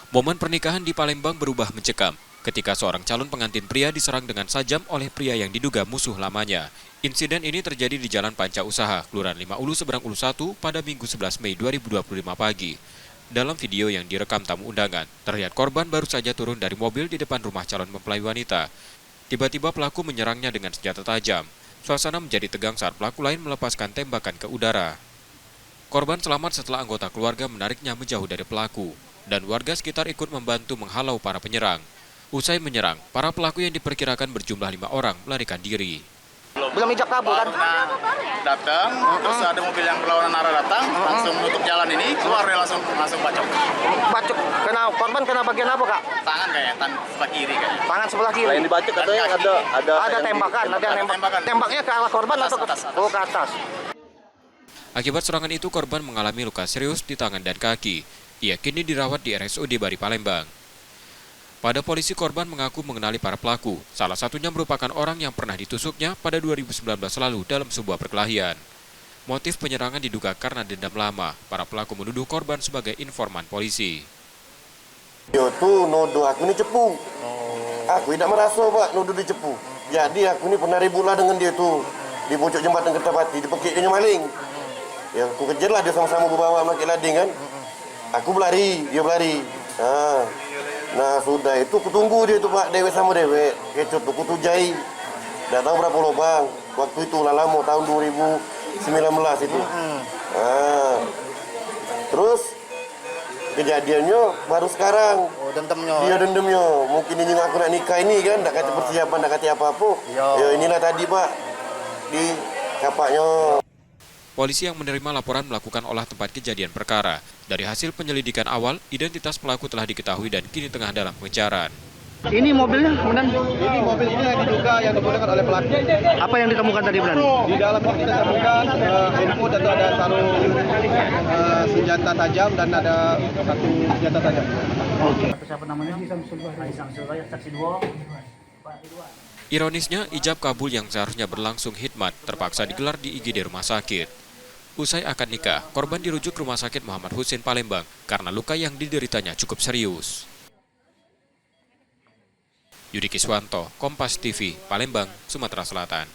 Momen pernikahan di Palembang berubah mencekam ketika seorang calon pengantin pria diserang dengan sajam oleh pria yang diduga musuh lamanya. Insiden ini terjadi di Jalan Panca Usaha, Kelurahan 5 Ulu Seberang Ulu 1 pada Minggu 11 Mei 2025 pagi. Dalam video yang direkam tamu undangan, terlihat korban baru saja turun dari mobil di depan rumah calon mempelai wanita. Tiba-tiba pelaku menyerangnya dengan senjata tajam. Suasana menjadi tegang saat pelaku lain melepaskan tembakan ke udara. Korban selamat setelah anggota keluarga menariknya menjauh dari pelaku, dan warga sekitar ikut membantu menghalau para penyerang. Usai menyerang, para pelaku yang diperkirakan berjumlah 5 orang melarikan diri. Belum ijab kabul kan? Datang, terus ada mobil yang berlawanan arah datang, langsung menutup jalan ini, keluar dia langsung bacok. Bacok, kena korban kena bagian apa kak? Tangan kayaknya, sebelah kiri kayaknya. Tangan sebelah kiri. Yang dibacok katanya Ada tembakan, ada tembakan. Tembaknya ke arah korban atau ke atas. Oh, ke atas. Akibat serangan itu, korban mengalami luka serius di tangan dan kaki. Ia kini dirawat di RSUD Bari Palembang. Pada polisi, korban mengaku mengenali para pelaku. Salah satunya merupakan orang yang pernah ditusuknya pada 2019 lalu dalam sebuah perkelahian. Motif penyerangan diduga karena dendam lama. Para pelaku menuduh korban sebagai informan polisi. Dia tuh nuduh aku ini cepu. Aku tidak merasa pak nuduh dia cepu. Jadi aku ini pernah ribut lah dengan dia tuh di pucuk jembatan Kertapati, dipekiknya maling. Ya aku kejar lah dia sama-sama berbawa makin lading kan. Aku berlari, dia berlari. Nah sudah itu kutunggu dia tuh pak, dewek sama dewek. Kecut tuh kutujai. Tidak tahu berapa lubang. Waktu itu lama tahun 2019 itu. Terus kejadiannya baru sekarang. Oh, dendamnya. Dia dendamnya. Mungkin ini aku nak nikah ini kan, tak kata persiapan, tak kata apa-apa. Ya inilah tadi pak, di kapaknya. Polisi yang menerima laporan melakukan olah tempat kejadian perkara. Dari hasil penyelidikan awal, identitas pelaku telah diketahui dan kini tengah dalam pengejaran. Ini mobilnya kemudian Ini mobil ini yang diduga yang digunakan oleh pelaku. apa yang ditemukan tadi bulan? Di dalamnya kita temukan info tentu ada sarung senjata tajam dan ada satu senjata tajam. Siapa namanya? Saksi 2. Ironisnya, ijab kabul yang seharusnya berlangsung khidmat terpaksa digelar di IGD rumah sakit. Usai akad nikah, korban dirujuk ke Rumah Sakit Muhammad Husin Palembang karena luka yang dideritanya cukup serius. Yudi Kiswanto, Kompas TV, Palembang, Sumatera Selatan.